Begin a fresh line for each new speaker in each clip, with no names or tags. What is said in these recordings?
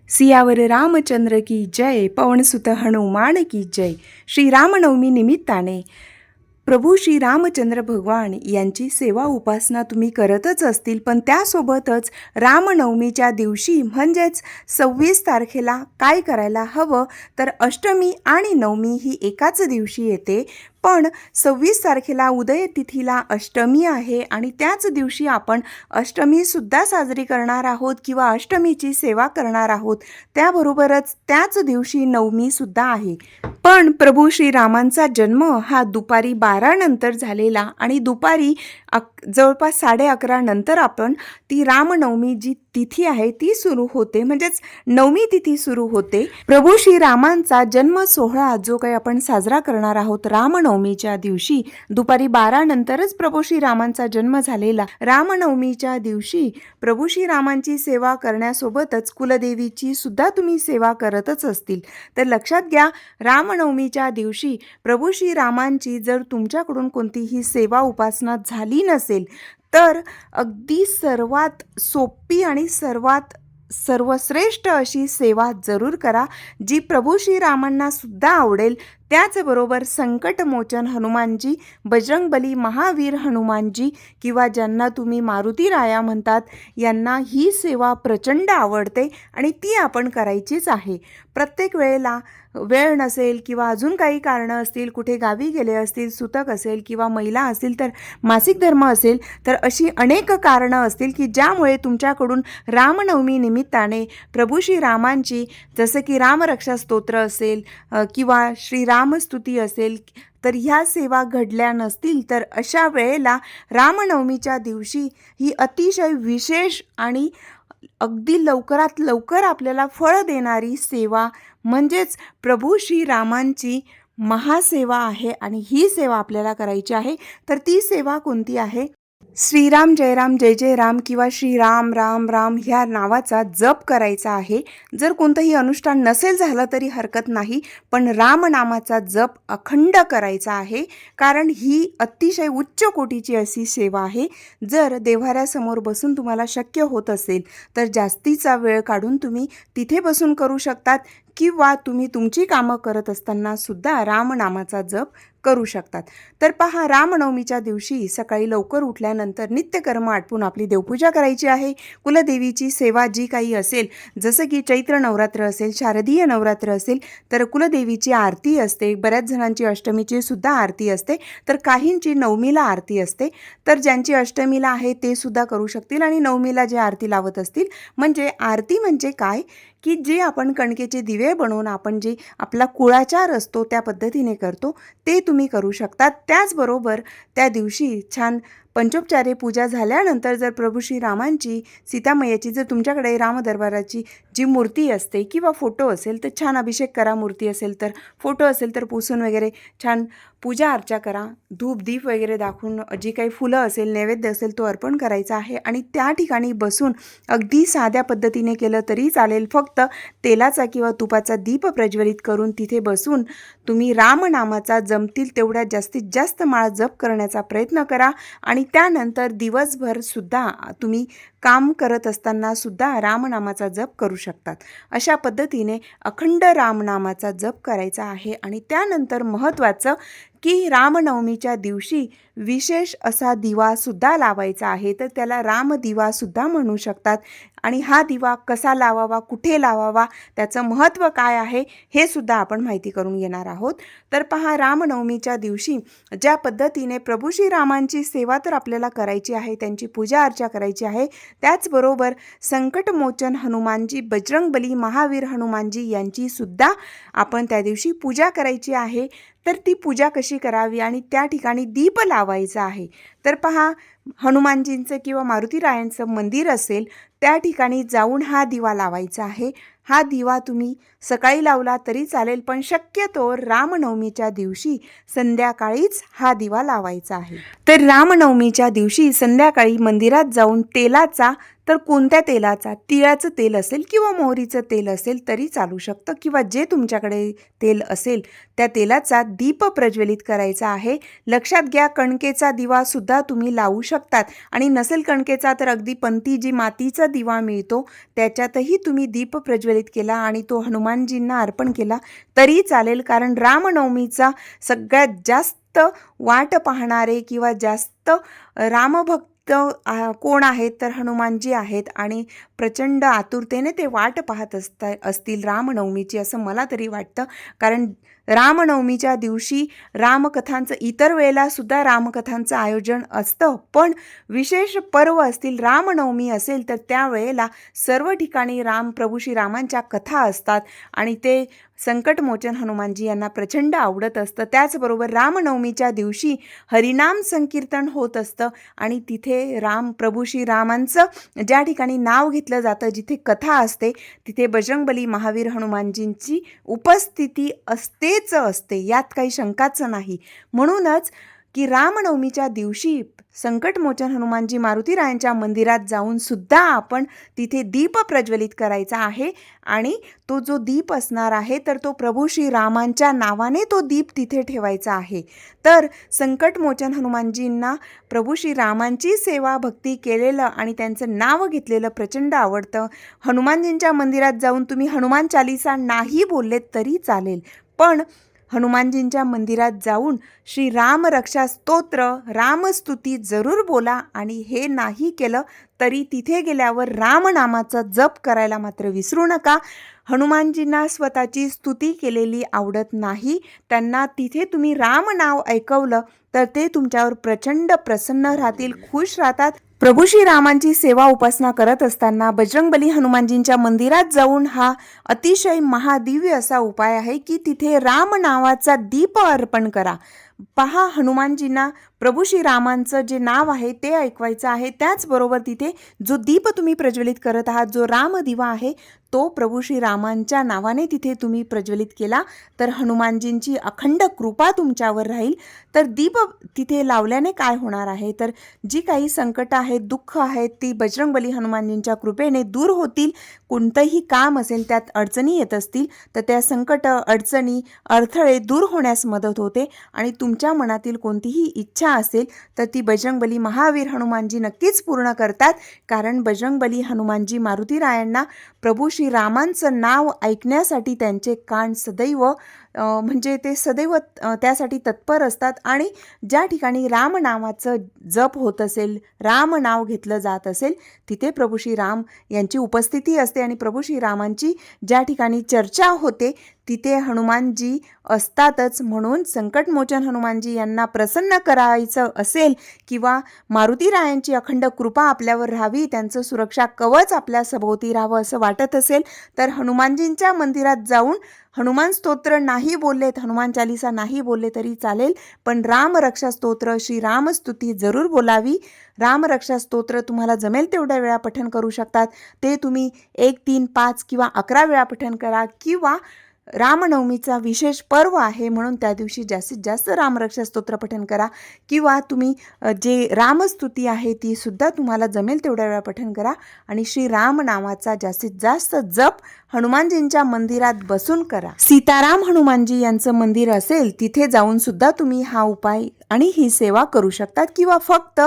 सियावर रामचंद्र की जय, पवनसुत हनुमान की जय। श्री रामनवमी निमित्ताने प्रभू श्री रामचंद्र भगवान यांची सेवा उपासना तुम्ही करतच असतील, पण त्यासोबतच रामनवमीच्या दिवशी म्हणजेच 26 तारखेला काय करायला हवं, तर अष्टमी आणि नवमी ही एकाच दिवशी येते। पण 26 तारखेला उदय तिथीला अष्टमी आहे आणि त्याच दिवशी आपण अष्टमीसुद्धा साजरी करणार आहोत किंवा अष्टमीची सेवा करणार आहोत। त्याबरोबरच त्याच दिवशी नवमीसुद्धा आहे। पण प्रभू श्रीरामांचा जन्म हा दुपारी 12 नंतर झालेला आणि दुपारी जवळपास 11:30 नंतर आपण ती रामनवमी जी तिथी आहे ती सुरू होते, म्हणजेच नवमी तिथी सुरू होते। प्रभू श्रीरामांचा जन्म सोहळा जो काही आपण साजरा करणार आहोत रामनवमीच्या दिवशी दुपारी 12 नंतरच प्रभू श्रीरामांचा जन्म झालेला। रामनवमीच्या दिवशी प्रभू श्रीरामांची सेवा करण्यासोबतच कुलदेवीची सुद्धा तुम्ही सेवा करतच असतील, तर लक्षात घ्या रामनवमीच्या दिवशी प्रभू श्रीरामांची जर तुमच्याकडून कोणतीही सेवा उपासना झाली नसेल तर अगदी सर्वात सोपी आणि सर्वश्रेष्ठ अशी सेवा जरूर करा, जी प्रभू श्रीरामांना सुद्धा आवडेल। त्याचबरोबर संकटमोचन हनुमानजी, बजरंगबली महावीर हनुमानजी किंवा ज्यांना तुम्ही मारुती राया म्हणतात यांना ही सेवा प्रचंड आवडते आणि ती आपण करायचीच आहे। प्रत्येक वेळेला वेळ नसेल किंवा अजून काही कारणं असतील, कुठे गावी गेले असतील, सुतक असेल किंवा महिला असतील, तर मासिक धर्म असेल, तर अशी अनेक कारणं असतील की ज्यामुळे तुमच्याकडून रामनवमी निमित्ताने प्रभू श्रीरामांची जसं की रामरक्षा स्तोत्र असेल किंवा श्रीरामस्तुती असेल तर ह्या सेवा घडल्या नसतील, तर अशा वेळेला रामनवमीच्या दिवशी ही अतिशय विशेष आणि अगदी लवकरात लवकर आपल्याला फळ देणारी सेवा म्हणजेच प्रभू श्रीरामांची महासेवा आहे आणि ही सेवा आपल्याला करायची आहे। तर ती सेवा कोणती आहे? श्रीराम जय राम जय जय राम किंवा श्रीराम राम राम ह्या नावाचा जप करायचा आहे। जर कोणतंही अनुष्ठान नसेल झालं तरी हरकत नाही, पण रामनामाचा जप अखंड करायचा आहे, कारण ही अतिशय उच्च कोटीची अशी सेवा आहे। जर देव्हाऱ्यासमोर बसून तुम्हाला शक्य होत असेल तर जास्तीचा वेळ काढून तुम्ही तिथे बसून करू शकतात किंवा तुम्ही तुमची कामं करत असताना सुद्धा रामनामाचा जप करू शकतात। तर पहा, रामनवमीच्या दिवशी सकाळी लवकर उठल्यानंतर नित्यकर्म आटपून आपली देवपूजा करायची आहे। कुलदेवीची सेवा जी काही असेल, जसं की चैत्र नवरात्र असेल, शारदीय नवरात्र असेल, तर कुलदेवीची आरती असते। बऱ्याच जणांची अष्टमीची सुद्धा आरती असते, तर काहींची नवमीला आरती असते। तर ज्यांची अष्टमीला आहे ते सुद्धा करू शकतील आणि नवमीला जे आरती लावत असतील, म्हणजे आरती म्हणजे काय की जे आपण कणकेचे दिवे बनवून आपण जे आपला कुळाचार असतो त्या पद्धतीने करतो ते तुम्ही करू शकतात। त्याचबरोबर त्या दिवशी छान पंचोपचारे पूजा झाल्यानंतर जर प्रभू श्रीरामांची, सीतामय्याची जर तुमच्याकडे रामदरबाराची जी मूर्ती असते किंवा फोटो असेल तर छान अभिषेक करा। मूर्ती असेल तर, फोटो असेल तर पुसून वगैरे छान पूजा अर्चा करा। धूप दीप वगैरे दाखवून जी काही फुलं असेल, नैवेद्य असेल तो अर्पण करायचा आहे आणि त्या ठिकाणी बसून अगदी साध्या पद्धतीने केलं तरी चालेल, फक्त तेलाचा किंवा तुपाचा दीप प्रज्वलित करून तिथे बसून तुम्ही रामनामाचा जमतील तेवढ्या जास्तीत जास्त माळ जप करण्याचा प्रयत्न करा आणि त्यानंतर दिवसभर सुद्धा तुम्ही काम करत असताना सुद्धा रामनामाचा जप करू शकतात। अशा पद्धतीने अखंड रामनामाचा जप करायचा आहे आणि त्यानंतर महत्त्वाचं की रामनवमीच्या दिवशी विशेष असा दिवासुद्धा लावायचा आहे, तर त्याला रामदिवासुद्धा म्हणू शकतात। आणि हा दिवा कसा लावावा, कुठे लावावा, त्याचं महत्त्व काय आहे हे सुद्धा आपण माहिती करून घेणार आहोत। तर पहा, रामनवमीच्या दिवशी ज्या पद्धतीने प्रभू श्रीरामांची सेवा तर आपल्याला करायची आहे, त्यांची पूजा अर्चा करायची आहे, त्याचबरोबर संकटमोचन हनुमानजी, बजरंगबली महावीर हनुमानजी यांची सुद्धा आपण त्या दिवशी पूजा करायची आहे। तर ती पूजा कशी करावी आणि त्या ठिकाणी दीप लावायचा आहे। तर पहा, हनुमानजींचं किंवा मारुतीरायांचं मंदिर असेल त्या ठिकाणी जाऊन हा दिवा लावायचा आहे। हा दिवा तुम्ही सकाळी लावला तरी चालेल, पण शक्यतो रामनवमीच्या दिवशी संध्याकाळीच हा दिवा लावायचा आहे। तर रामनवमीच्या दिवशी संध्याकाळी मंदिरात जाऊन तेलाचा तर कोणत्या तेलाचा, तिळाचं तेल असेल किंवा मोहरीचं तेल असेल तरी चालू शकतं, किंवा जे तुमच्याकडे तेल असेल त्या तेलाचा दीप प्रज्वलित करायचा आहे. लक्षात घ्या, कणकेचा दिवासुद्धा तुम्ही लावू शकतात, आणि नसेल कणकेचा तर अगदी पंती जी मातीचा दिवा मिळतो त्याच्यातही तुम्ही दीप प्रज्वलित केला आणि तो हनुमानजींना अर्पण केला तरी चालेल. कारण रामनवमीचा सगळ्यात जास्त वाट पाहणारे किंवा जास्त रामभक्त कोण आहेत तर हनुमानजी आहेत, आणि प्रचंड आतुरतेने ते वाट पाहत असतील रामनवमीची, असं मला तरी वाटतं. कारण रामनवमीच्या दिवशी रामकथांचं, इतर वेळेला सुद्धा रामकथांचं आयोजन असतं, पण विशेष पर्व असतील, रामनवमी असेल तर त्यावेळेला सर्व ठिकाणी प्रभू श्रीरामांच्या कथा असतात, आणि ते संकटमोचन हनुमानजी यांना प्रचंड आवडत असतं. त्याचबरोबर रामनवमीच्या दिवशी हरिनाम संकीर्तन होत असतं, आणि तिथे प्रभू श्रीरामांचं ज्या ठिकाणी नाव घेतलं जातं, जिथे कथा असते, तिथे बजरंगबली महावीर हनुमानजींची उपस्थिती असते, यात काही शंकाच नाही. म्हणूनच की रामनवमीच्या दिवशी संकटमोचन हनुमानजी मारुतीरायांच्या मंदिरात जाऊन सुद्धा आपण तिथे दीप प्रज्वलित करायचा आहे, आणि तो जो दीप असणार आहे तर तो प्रभू श्रीरामांच्या नावाने तो दीप तिथे ठेवायचा आहे. तर संकटमोचन हनुमानजींना प्रभू श्रीरामांची सेवा भक्ती केलेलं आणि त्यांचं नाव घेतलेलं प्रचंड आवडतं. हनुमानजींच्या मंदिरात जाऊन तुम्ही हनुमान चालीसा नाही बोललेत तरी चालेल, पण हनुमानजींच्या मंदिरात जाऊन श्री राम रक्षा स्तोत्र, रामस्तुती जरूर बोला, आणि हे नाही केलं तरी तिथे गेल्यावर रामनामाचा जप करायला मात्र विसरू नका. हनुमानजींना स्वतःची स्तुती केलेली आवडत नाही, त्यांना तिथे तुम्ही राम नाव ऐकवलं तर ते तुमच्यावर प्रचंड प्रसन्न राहतील, खुश राहतात. प्रभू श्रीरामांची सेवा उपासना करत असताना बजरंगबली हनुमानजींच्या मंदिरात जाऊन हा अतिशय महादिव्य असा उपाय आहे की तिथे राम नावाचा दीप अर्पण करा. पहा, हनुमानजींना प्रभू श्रीरामांचं जे नाव आहे ते ऐकवायचं आहे. त्याचबरोबर तिथे जो दीप तुम्ही प्रज्वलित करत आहात, जो रामदिवा आहे, तो प्रभू श्रीरामांच्या नावाने तिथे तुम्ही प्रज्वलित केला तर हनुमानजींची अखंड कृपा तुमच्यावर राहील. तर दीप तिथे लावल्याने काय होणार आहे, तर जी काही संकट आहेत, दुःख आहेत, ती बजरंगबली हनुमानजींच्या कृपेने दूर होतील. कोणतंही काम असेल, त्यात अडचणी येत असतील तर त्या संकट, अडचणी, अडथळे दूर होण्यास मदत होते, आणि तुमच्या मनातील कोणतीही इच्छा असेल तर ती बजरंगबली महावीर हनुमानजी नक्कीच पूर्ण करतात. कारण बजरंगबली हनुमानजी मारुतीरायांना प्रभू श्रीरामांचं नाव ऐकण्यासाठी त्यांचे कान सदैव म्हणजे ते सदैव त्यासाठी तत्पर असतात, आणि ज्या ठिकाणी रामनामाचं जप होत असेल, राम नाव घेतलं जात असेल, तिथे प्रभू श्रीराम यांची उपस्थिती असते, आणि प्रभू श्रीरामांची ज्या ठिकाणी चर्चा होते तिथे हनुमानजी असतातच. म्हणून संकटमोचन हनुमानजी यांना प्रसन्न करायचं असेल किंवा मारुतीरायांची अखंड कृपा आपल्यावर राहावी, त्यांचं सुरक्षा कवच आपल्या सभोवती राहावं असं वाटत असेल तर हनुमानजींच्या मंदिरात जाऊन हनुमान स्तोत्र नाही बोललेत, हनुमान चालीसा नाही बोलले तरी चालेल, पण रामरक्षा स्तोत्र, श्रीरामस्तुती जरूर बोलावी. रामरक्षा स्तोत्र तुम्हाला जमेल तेवढ्या वेळा पठण करू शकतात. ते तुम्ही 1, 3, 5 किंवा 11 वेळा पठण करा, किंवा रामनवमीचा विशेष पर्व आहे म्हणून त्या दिवशी जास्तीत जास्त रामरक्षा स्तोत्र पठण करा, किंवा तुम्ही जे रामस्तुती आहे ती सुद्धा तुम्हाला जमेल तेवढ्या वेळा पठण करा, आणि श्रीराम नावाचा जास्तीत जास्त जप हनुमानजींच्या मंदिरात बसून करा. सीताराम हनुमानजी यांचं मंदिर असेल तिथे जाऊन सुद्धा तुम्ही हा उपाय आणि ही सेवा करू शकतात, किंवा फक्त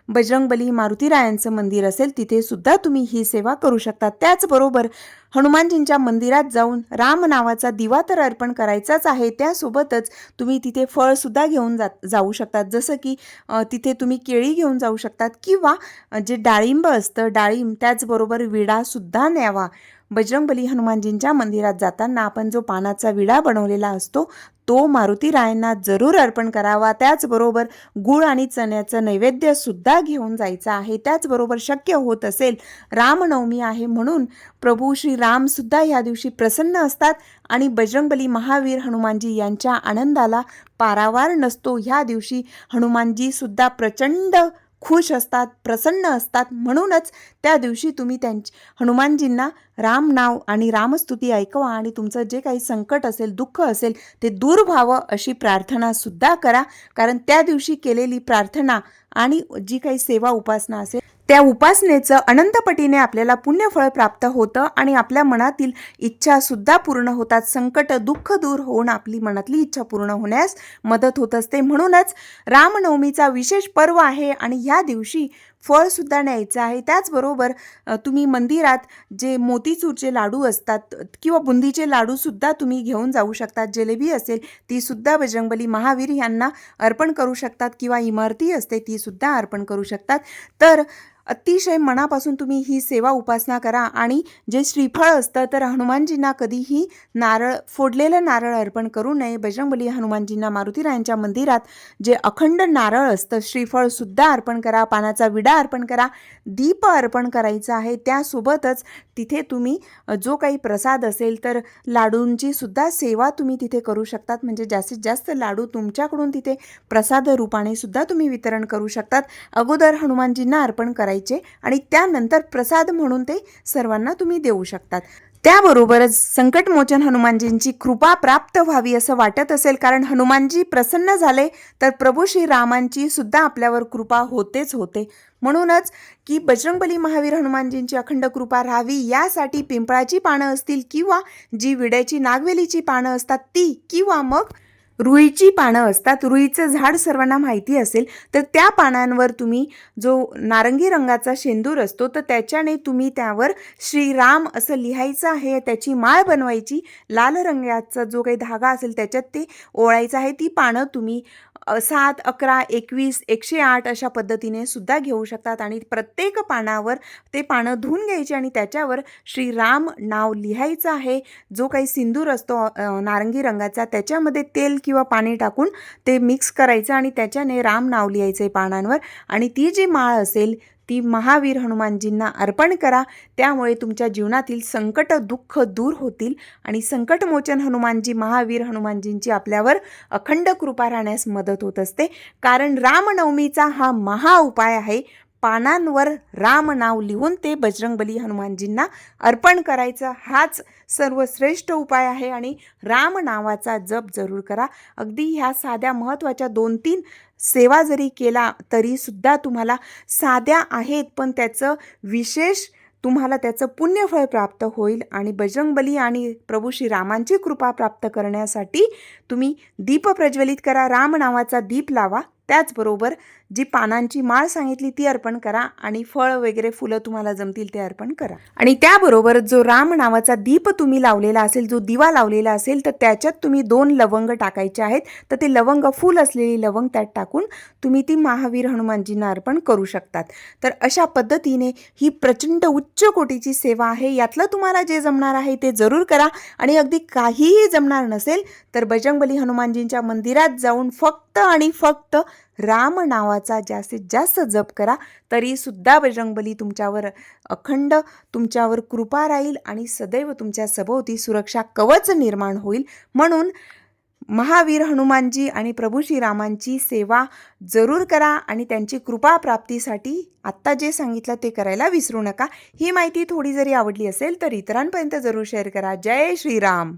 बजरंगबली मारुतीरायांचं मंदिर असेल तिथे सुद्धा तुम्ही ही सेवा करू शकतात. त्याचबरोबर हनुमानजींच्या मंदिरात जाऊन राम नावाचा दिवा तर अर्पण करायचाच आहे, त्यासोबतच तुम्ही तिथे फळसुद्धा घेऊन जाऊ शकतात. जसं की तिथे तुम्ही केळी घेऊन जाऊ शकतात, किंवा जे डाळिंब असतं डाळिंब, त्याचबरोबर विडासुद्धा न्यावा. बजरंगबली हनुमानजींच्या मंदिरात जाताना आपण जो पानाचा विडा बनवलेला असतो तो मारुतीरायांना जरूर अर्पण करावा. त्याचबरोबर गूळ आणि चण्याचं नैवेद्यसुद्धा घेऊन जायचं आहे. त्याचबरोबर शक्य होत असेल, रामनवमी आहे म्हणून प्रभू श्रीरामसुद्धा ह्या दिवशी प्रसन्न असतात, आणि बजरंगबली महावीर हनुमानजी यांच्या आनंदाला पारावार नसतो. ह्या दिवशी हनुमानजीसुद्धा प्रचंड खुश असतात, प्रसन्न असतात. म्हणूनच त्या दिवशी तुम्ही हनुमानजींना राम नाव आणि रामस्तुती ऐकवा आणि तुमचं जे काही संकट असेल, दुःख असेल ते दूर व्हावं अशी प्रार्थना सुद्धा करा. कारण त्या दिवशी केलेली प्रार्थना आणि जी काही सेवा उपासना असेल त्या उपासनेचं अनंतपटीने आपल्याला पुण्यफळ प्राप्त होतं आणि आपल्या मनातील इच्छा सुद्धा पूर्ण होतात. संकट दुःख दूर होऊन आपली मनातली इच्छा पूर्ण होण्यास मदत होत असते. म्हणूनच रामनवमीचा विशेष पर्व आहे आणि ह्या दिवशी फळसुद्धा न्यायचं आहे. त्याचबरोबर तुम्ही मंदिरात जे मोतीचूरचे लाडू असतात किंवा बुंदीचे लाडूसुद्धा तुम्ही घेऊन जाऊ शकतात. जिलेबी असेल तीसुद्धा बजरंगबली महावीर यांना अर्पण करू शकतात किंवा इमरती असते तीसुद्धा अर्पण करू शकतात. तर अतिशय मनापासून तुम्ही ही सेवा उपासना करा. आणि जे श्रीफळ असतं तर हनुमानजींना कधीही फोडलेलं नारळ अर्पण करू नये. बजरंगबली हनुमानजींना मारुतीरायांच्या मंदिरात जे अखंड नारळ असतं श्रीफळसुद्धा अर्पण करा, पानाचा विडा अर्पण करा, दीप अर्पण करायचा आहे. त्यासोबतच तिथे तुम्ही जो काही प्रसाद असेल तर लाडूंची सुद्धा सेवा तुम्ही तिथे करू शकतात. म्हणजे जास्तीत जास्त लाडू तुमच्याकडून तिथे प्रसाद रूपाने सुद्धा तुम्ही वितरण करू शकतात. अगोदर हनुमानजींना अर्पण करायचे आणि त्यानंतर प्रसाद म्हणून ते सर्वांना तुम्ही देऊ शकतात. त्याबरोबरच संकटमोचन हनुमानजींची कृपा प्राप्त व्हावी असं वाटत असेल, कारण हनुमानजी प्रसन्न झाले तर प्रभू श्रीरामांची सुद्धा आपल्यावर कृपा होतेच होते. म्हणूनच की बजरंगबली महावीर हनुमानजींची अखंड कृपा राहावी यासाठी पिंपळाची पानं असतील किंवा जी विड्याची नागवेलीची पानं असतात ती किंवा मग रुईची पानं असतात. रुईचं झाड सर्वांना माहिती असेल तर त्या पानांवर तुम्ही जो नारंगी रंगाचा शेंदूर असतो तर त्याच्याने तुम्ही त्यावर श्रीराम असं लिहायचं आहे. त्याची माळ बनवायची, लाल रंगाचा जो काही धागा असेल त्याच्यात ते ओळायचं आहे. ती पानं तुम्ही 7, 11, 21, 108 अशा पद्धतीने सुद्धा घेऊ शकतात आणि प्रत्येक पानावर ते पानं धुवून घ्यायची आणि त्याच्यावर श्रीराम नाव लिहायचं आहे. जो काही सिंदूर असतो नारंगी रंगाचा त्याच्यामध्ये तेल किंवा पाणी टाकून ते मिक्स करायचं आणि त्याच्याने राम नाव लिहायचं आहे पानांवर आणि ती जी माळ असेल ती महावीर हनुमानजींना अर्पण करा. त्यामुळे तुमच्या जीवनातील संकट दुःख दूर होतील आणि संकटमोचन हनुमानजी महावीर हनुमानजींची आपल्यावर अखंड कृपा राहण्यास मदत होत असते. कारण रामनवमीचा हा महा उपाय आहे. पानांवर राम नाव लिहून ते बजरंगबली हनुमानजींना अर्पण करायचं हाच सर्वश्रेष्ठ उपाय आहे. आणि राम नावाचा जप जरूर करा. अगदी ह्या साध्या महत्त्वाच्या 2-3 सेवा जरी केला तरी सुद्धा तुम्हाला साध्या आहेत पण त्याचं विशेष तुम्हाला त्याचं पुण्यफळ प्राप्त होईल. आणि बजरंगबली आणि प्रभू श्रीरामांची कृपा प्राप्त करण्यासाठी तुम्ही दीप प्रज्वलित करा, राम नावाचा दीप लावा. त्याचबरोबर जी पानांची माळ सांगितली ती अर्पण करा आणि फळ वगैरे फुलं तुम्हाला जमतील ते अर्पण करा. आणि त्याबरोबर जो राम नावाचा दीप तुम्ही लावलेला असेल, जो दिवा लावलेला असेल तर त्याच्यात तुम्ही 2 लवंग टाकायचे आहेत. तर ते लवंग फुल असलेली लवंग त्यात टाकून तुम्ही ती महावीर हनुमानजींना अर्पण करू शकतात. तर अशा पद्धतीने ही प्रचंड उच्च कोटीची सेवा आहे. यातलं तुम्हाला जे जमणार आहे ते जरूर करा. आणि अगदी काहीही जमणार नसेल तर बजरंगबली हनुमानजींच्या मंदिरात जाऊन फक्त आणि फक्त राम नावाचा जास्तीत जास्त जप करा. तरीसुद्धा बजरंगबली तुमच्यावर अखंड तुमच्यावर कृपा राहील आणि सदैव तुमच्या सभोवती सुरक्षा कवच निर्माण होईल. म्हणून महावीर हनुमानजी आणि प्रभू श्रीरामांची सेवा जरूर करा आणि त्यांची कृपा प्राप्तीसाठी आत्ता जे सांगितलं ते करायला विसरू नका. ही माहिती थोडी जरी आवडली असेल तर इतरांपर्यंत जरूर शेअर करा. जय श्रीराम.